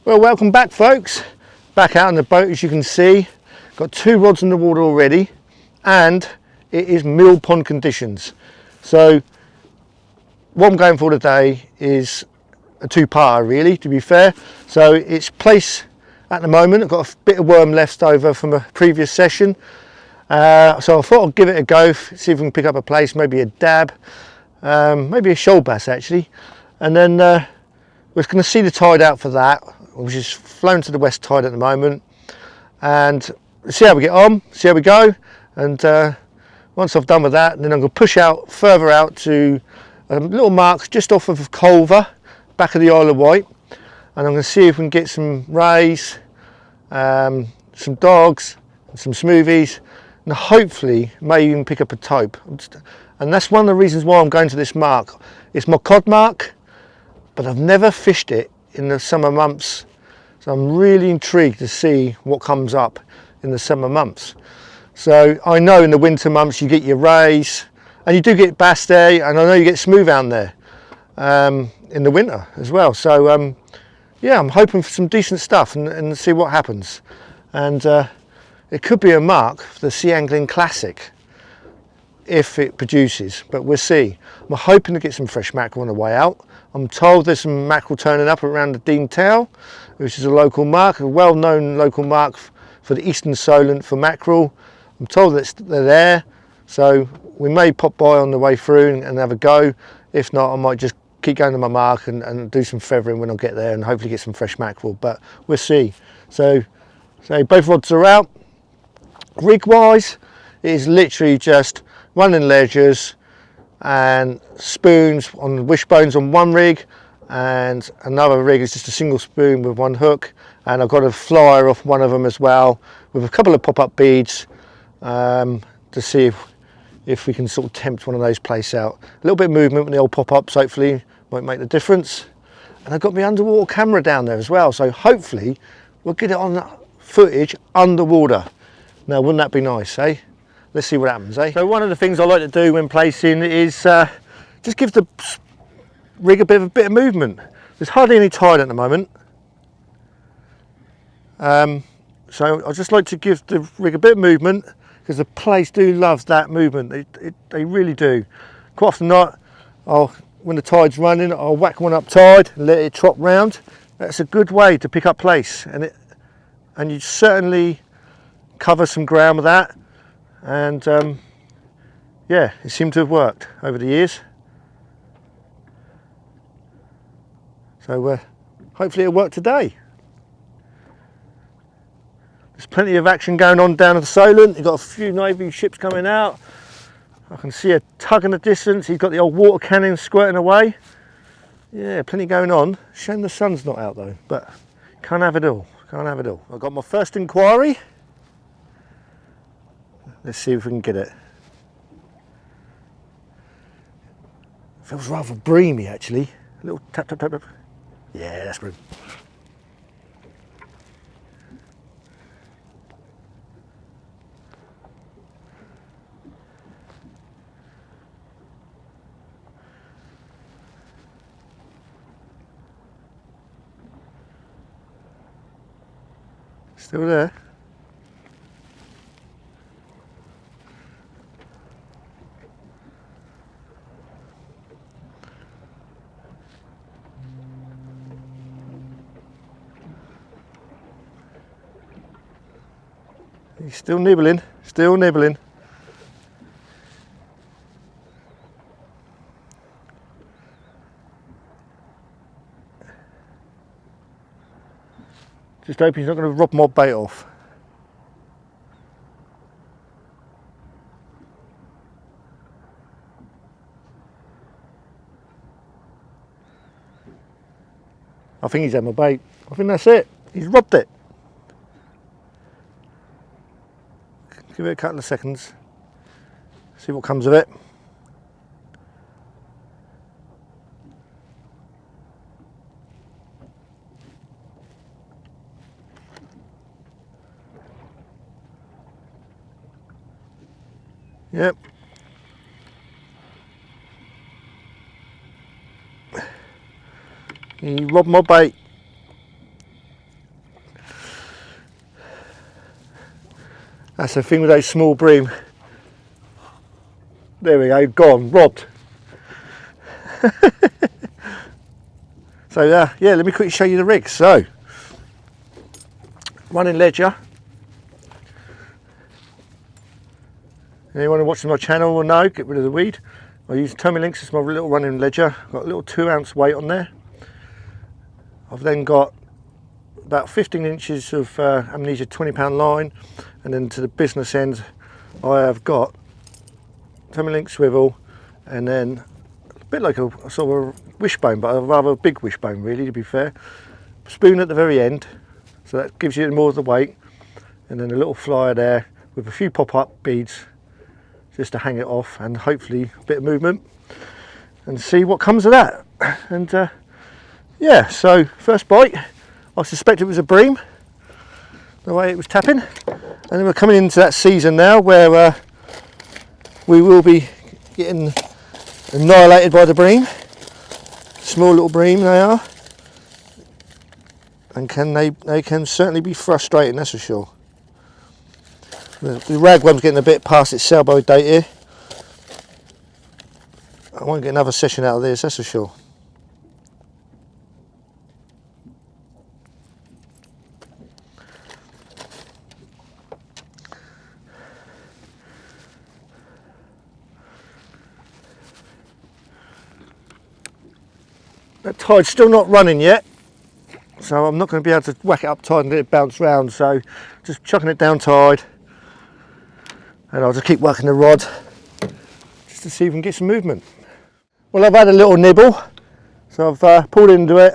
Well, welcome back folks, back out on the boat. As you can see, got 2 rods in the water already, and it is mill pond conditions. So what I'm going for today is a 2-parter really, to be fair. So it's Plaice at the moment. I've got a bit of worm left over from a previous session, so I thought I'd give it a go, see if we can pick up a Plaice, maybe a dab, maybe a shoal bass actually, and then we're going to see the tide out for that, which is flown to the west tide at the moment, and see how we get on, see how we go. And once I've done with that, then I'm going to push out further out to a little mark just off of Culver, back of the Isle of Wight, and I'm going to see if we can get some rays, some dogs, some smoothies, and hopefully maybe even pick up a taupe. And that's one of the reasons why I'm going to this mark. It's my cod mark, but I've never fished it in the summer months, so I'm really intrigued to see what comes up in the summer months. So I know in the winter months you get your rays, and you do get bass there, and I know you get smoothhound there in the winter as well. So yeah, I'm hoping for some decent stuff and see what happens. And it could be a mark for the Sea Angling Classic if it produces, but we'll see. I'm hoping to get some fresh mackerel on the way out. I'm told there's some mackerel turning up around the Dean Towel, which is a local mark, a well-known local mark for the eastern Solent for mackerel. I'm told that they're there, so we may pop by on the way through and have a go. If not, I might just keep going to my mark and do some feathering when I get there and hopefully get some fresh mackerel, but we'll see. So both rods are out. Rig wise, it is literally just running ledgers and spoons on wishbones on one rig, and another rig is just a single spoon with one hook, and I've got a flyer off one of them as well with a couple of pop-up beads to see if we can sort of tempt one of those Plaice out. A little bit of movement with the old pop-ups hopefully might make the difference. And I've got my underwater camera down there as well, so hopefully we'll get it on footage underwater. Now wouldn't that be nice, eh? Let's see what happens, eh? So one of the things I like to do when placing is just give the rig a bit of movement. There's hardly any tide at the moment, so I just like to give the rig a bit of movement, because the Plaice do love that movement. They really do. Quite often not, when the tide's running, I'll whack one up tide and let it trot round. That's a good way to pick up Plaice, and you certainly cover some ground with that. And yeah, it seemed to have worked over the years. So hopefully it'll work today. There's plenty of action going on down at the Solent. You've got a few Navy ships coming out. I can see a tug in the distance. He's got the old water cannon squirting away. Yeah, plenty going on. Shame the sun's not out though, but can't have it all. Can't have it all. I got my first inquiry. Let's see if we can get it. Feels rather breamy actually. A little tap, tap, tap, tap. Yeah, that's Bream. Still there. He's still nibbling, still nibbling. Just hope he's not going to rob my bait off. I think he's had my bait. I think that's it. He's robbed it. Give it a couple of seconds. See what comes of it. Yep. He robbed my bait. That's the thing with those small bream. There we go, gone, robbed. So yeah, let me quickly show you the rig. So, running ledger. Anyone watching my channel will know, get rid of the weed. I use Links as my little running ledger. Got a little 2-ounce weight on there. I've then got about 15 inches of amnesia 20-pound line, and then to the business end I have got Link swivel, and then a bit like a sort of a wishbone, but a rather big wishbone really, to be fair. Spoon at the very end, so that gives you more of the weight, and then a little flyer there with a few pop-up beads just to hang it off, and hopefully a bit of movement, and see what comes of that. And yeah, so first bite, I suspect it was a bream, the way it was tapping. And then we're coming into that season now where we will be getting annihilated by the bream. Small little bream they are, and they can certainly be frustrating, that's for sure. The rag one's getting a bit past its sell-by date here. I won't get another session out of this, that's for sure. That tide's still not running yet, so I'm not going to be able to whack it up tide and let it bounce round, so just chucking it down tide, and I'll just keep working the rod just to see if we can get some movement. Well, I've had a little nibble, so I've pulled into it.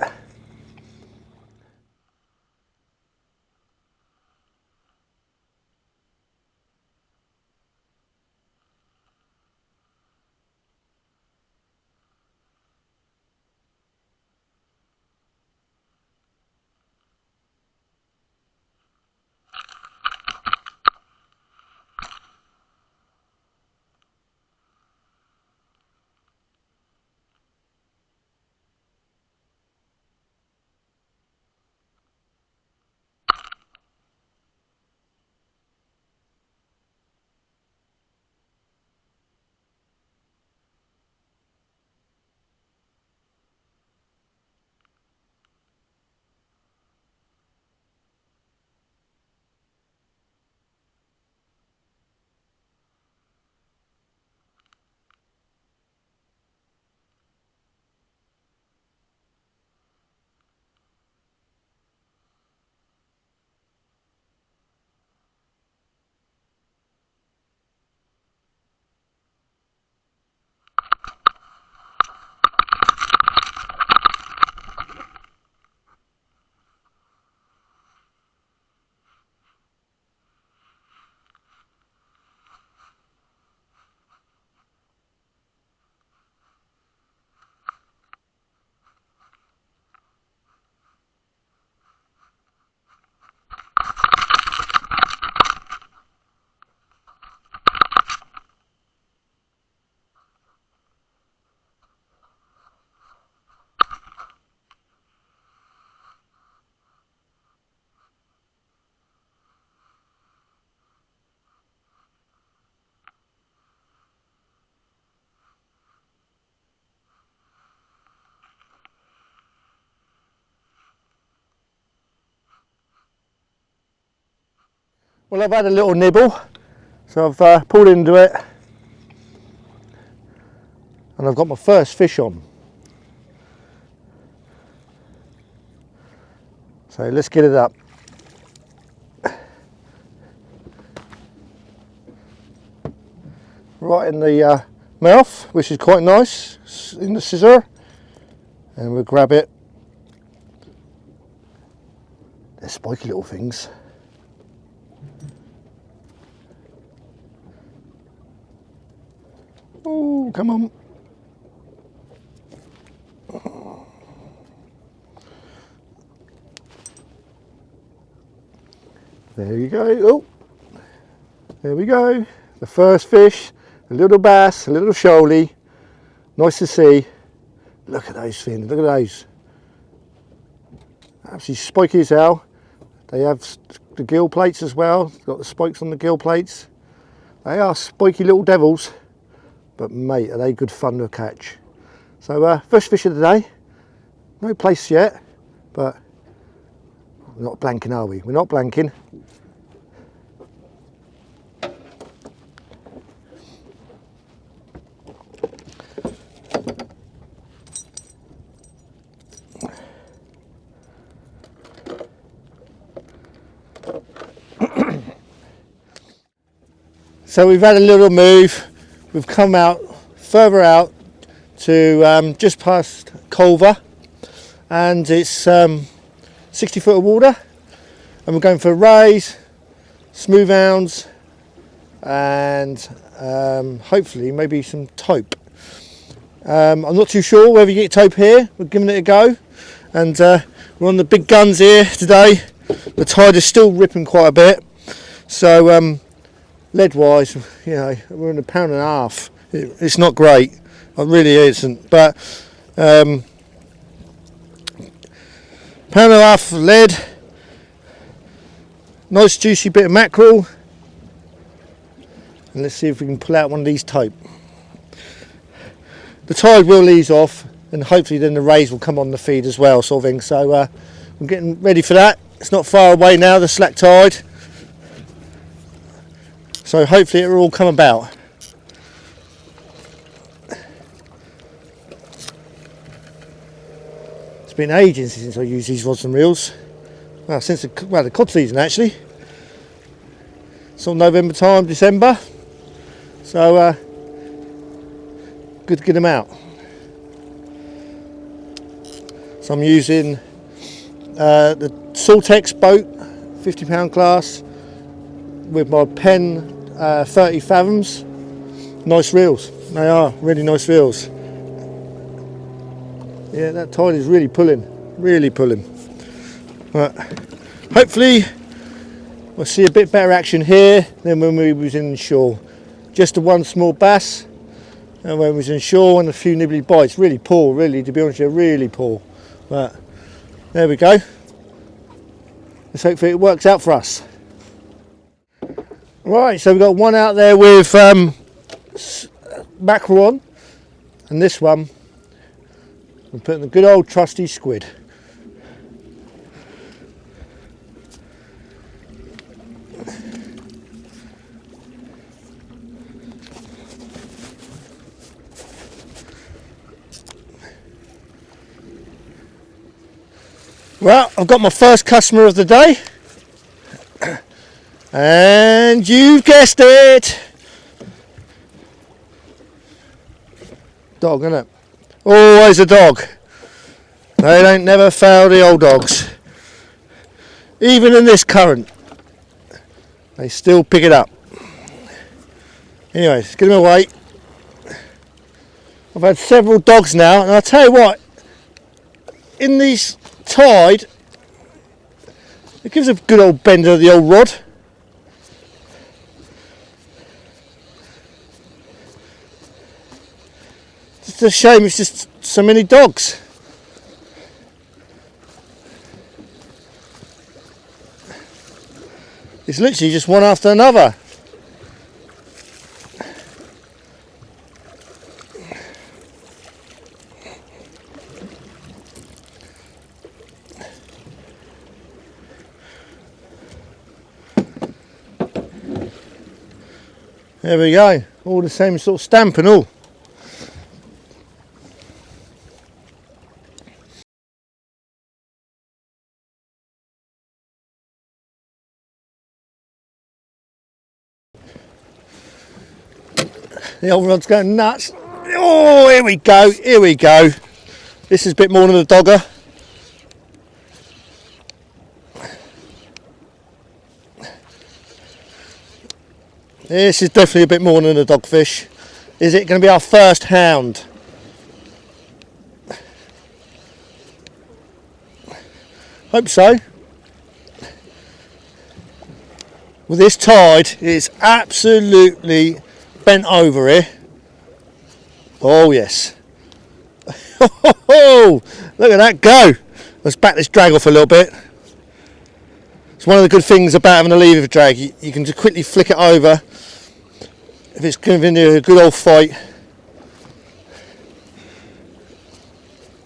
Well, I've had a little nibble, so I've pulled into it and I've got my first fish on. So let's get it up. Right in the mouth, which is quite nice, in the scissor, and we'll grab it. They're spiky little things. Oh, come on. There you go. Oh, there we go. The first fish, a little bass, a little shoaly. Nice to see. Look at those fins, look at those. Absolutely spiky as hell. They have the gill plates as well. Got the spikes on the gill plates. They are spiky little devils. But mate, are they good fun to catch. So first fish of the day. No Plaice yet, but we're not blanking, are we? We're not blanking. So we've had a little move. We've come out further out to just past Culver, and it's 60 foot of water, and we're going for rays, smoothhounds, and hopefully maybe some taupe. I'm not too sure whether you get taupe here. We're giving it a go, and we're on the big guns here today. The tide is still ripping quite a bit, so lead wise, you know, we're in £1.50. It's not great, it really isn't, but £1.50 lead, nice juicy bit of mackerel, and let's see if we can pull out one of these taupe. The tide will ease off, and hopefully then the rays will come on the feed as well, sort of thing. So I'm getting ready for that. It's not far away now, the slack tide, so hopefully it will all come about. It's been ages since I used these rods and reels. Well, since the cod season actually. Sort of November time, December. So good to get them out. So I'm using the SOLENT boat, 50-pound class, with my Pen 30 fathoms. Nice reels. They are really nice reels. Yeah, that tide is really pulling, really pulling. But hopefully we'll see a bit better action here than when we was in shore. Just the one small bass, and when we was in shore and a few nibbly bites. Really poor, really, to be honest with you, really poor. But there we go. Let's hope it works out for us. Right, so we've got one out there with mackerel on, and this one we're putting the good old trusty squid. Well, I've got my first customer of the day, and you've guessed it, dog, isn't it? Always a dog. They don't never fail, the old dogs. Even in this current, they still pick it up. Anyway, let's get them away. I've had several dogs now, and I'll tell you what, in these tide, it gives a good old bend of the old rod. It's a shame it's just so many dogs. It's literally just one after another. There we go, all the same sort of stamp and all. The old rod's going nuts. Oh, here we go, here we go. This is a bit more than a dogger. This is definitely a bit more than a dogfish. Is it going to be our first hound? Hope so. Well, this tide is absolutely bent over here. Oh yes. Oh, look at that go. Let's back this drag off a little bit. It's one of the good things about having a lever drag. You can just quickly flick it over. If it's giving you a good old fight,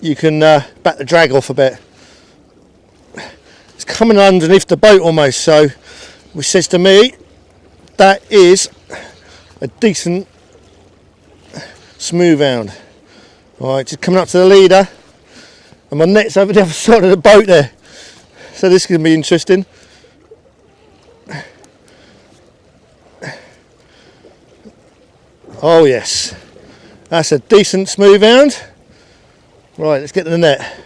you can back the drag off a bit. It's coming underneath the boat almost, so which says to me that is a decent smooth hound. Right, just coming up to the leader, and my net's over the other side of the boat there, so this is going to be interesting. Oh yes, that's a decent smooth hound. Right, let's get to the net.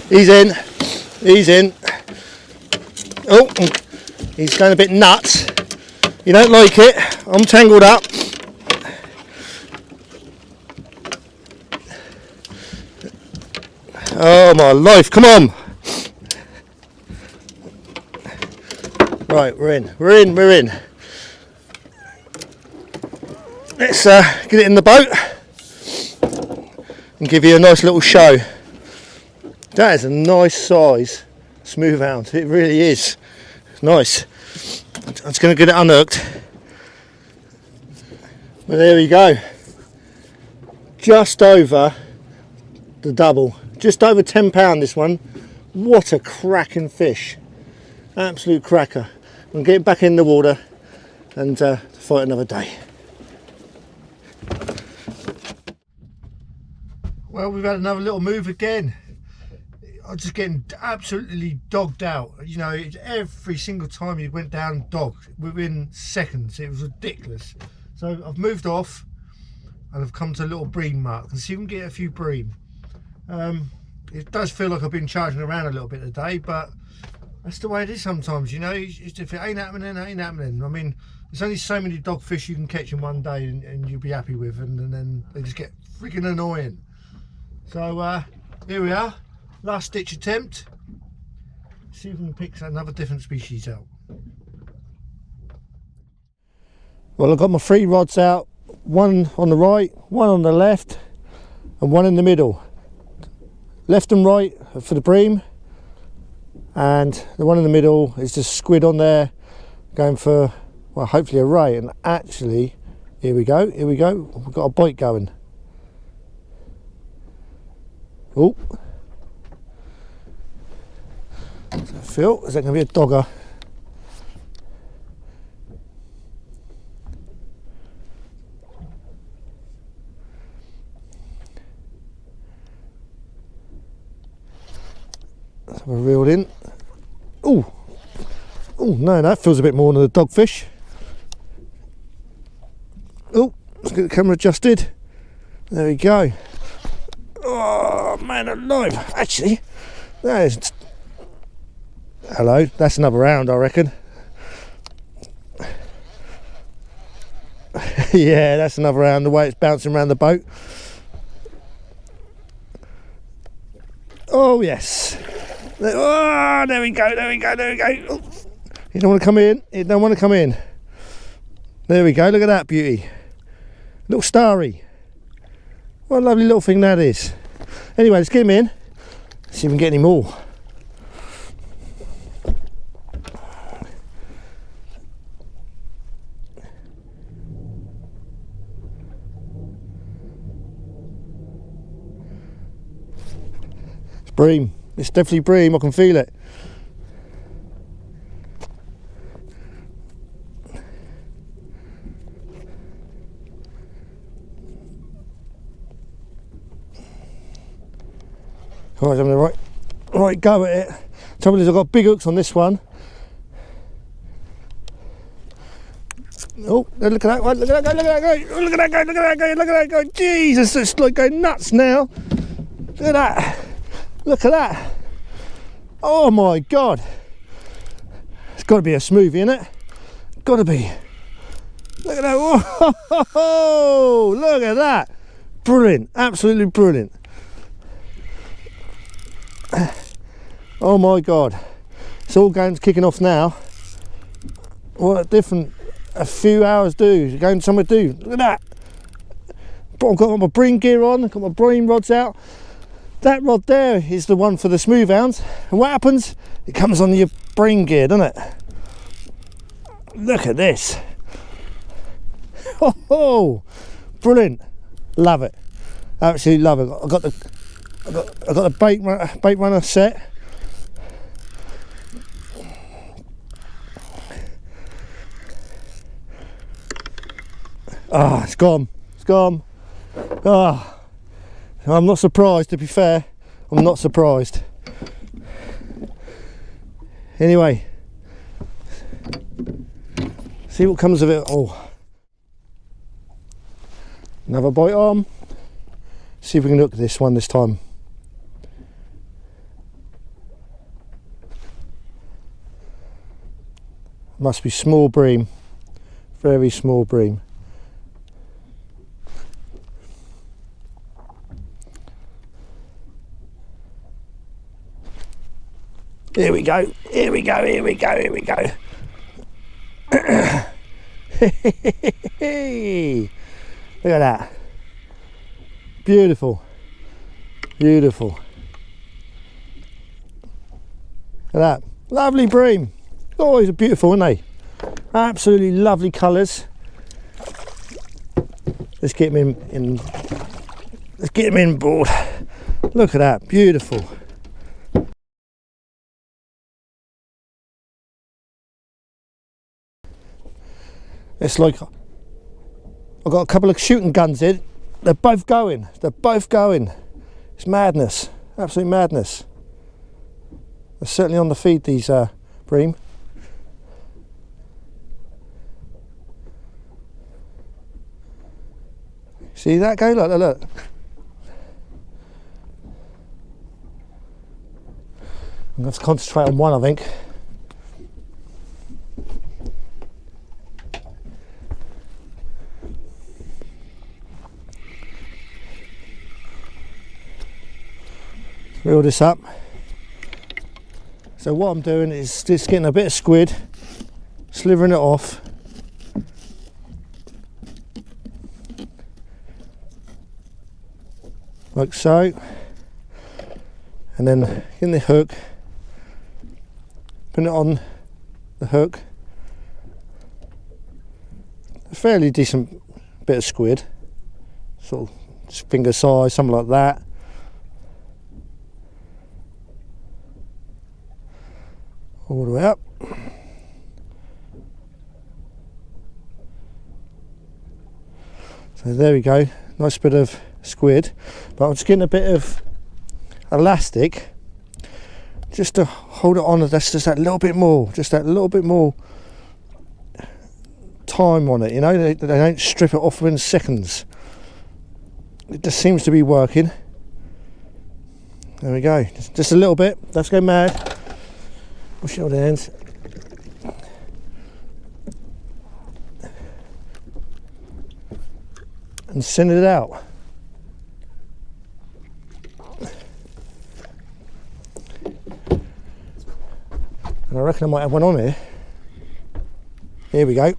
He's in, he's in. Oh, he's going a bit nuts. You don't like it, I'm tangled up. Oh my life, come on. Right, we're in. Let's get it in the boat and give you a nice little show. That is a nice size smooth hound, it really is. Nice. I'm just going to get it unhooked. Well, there we go. Just over the double. Just over £10 this one. What a cracking fish. Absolute cracker. I'm going to get it back in the water and fight another day. Well, we've had another little move again. I'm just getting absolutely dogged out. You know, every single time you went down dog within seconds. It was ridiculous. So I've moved off and I've come to a little bream mark and see if we can get a few bream. It does feel like I've been charging around a little bit today, but that's the way it is sometimes, you know. If it ain't happening, it ain't happening. I mean, there's only so many dogfish you can catch in one day and you'll be happy with, and then they just get freaking annoying. So here we are, last ditch attempt. See if we can pick another different species out. Well, I've got my 3 rods out, one on the right, one on the left, and one in the middle. Left and right for the bream, and the one in the middle is just squid on there, going for, well, hopefully a ray. And actually, here we go, we've got a bite going. Oh, Phil, is that going to be a dogger? We're reeled in. Oh no, that feels a bit more than a dogfish. Oh, let's get the camera adjusted. There we go. Oh man alive, actually that is, hello, that's another round I reckon. Yeah, that's another round, the way it's bouncing around the boat. Oh yes. Oh, there we go. Oh, you don't want to come in, There we go, look at that beauty. Little starry. What a lovely little thing that is. Anyway, let's get him in, see if we can get any more. Bream. It's definitely bream, I can feel it. Alright, I'm having the right go at it. Trouble is I've got big hooks on this one. Oh, look at that one, look at that guy, look at that guy, look at that guy, look at that guy, look at that guy. Jesus, it's like going nuts now. Look at that. Look at that. Oh my God. It's got to be a smoothie, isn't it? Got to be. Look at that. Whoa, look at that. Brilliant, absolutely brilliant. Oh my God. It's all kicking off now. What a different a few hours do, going somewhere do. Look at that. I've got my Bream gear on, I've got my Bream rods out. That rod there is the one for the smoothhounds. And what happens? It comes on your Bream gear, doesn't it? Look at this. Oh, brilliant. Love it. Absolutely love it. I've got the bait runner set. Ah, it's gone. It's gone. Ah, I'm not surprised, to be fair. I'm not surprised. Anyway, see what comes of it all. Another bite on. See if we can hook this one this time. Must be small bream. Very small bream. Here we go, here we go, here we go, here we go. Look at that. Beautiful. Beautiful. Look at that. Lovely bream. Always beautiful, aren't they? Absolutely lovely colours. Let's get him in. Let's get him in board. Look at that. Beautiful. It's like I've got a couple of shooting guns in. They're both going. They're both going. It's madness. Absolute madness. They're certainly on the feed, these bream. See that go? Look, look, look. I'm going to have to concentrate on one, I think. Reel this up. So what I'm doing is just getting a bit of squid, slivering it off. Like so. And then getting the hook, putting it on the hook. A fairly decent bit of squid, sort of finger size, something like that. All the way up. So there we go, nice bit of squid, but I'm just getting a bit of elastic just to hold it on. That's just that little bit more, just that little bit more time on it, you know. They don't strip it off within seconds. It just seems to be working. There we go, just a little bit. Let's go mad. Push it on the ends. And send it out. And I reckon I might have one on here. Here we go.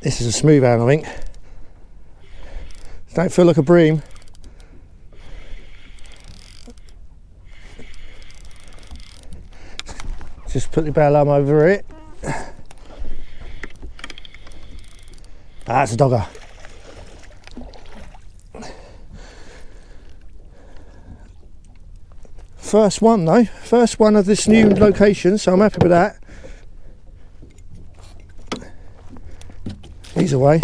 This is a smoothhound, I think. Don't feel like a bream. Just put the barrel arm over it. That's a dogger. First one though, first one of this new location, so I'm happy with that. He's away.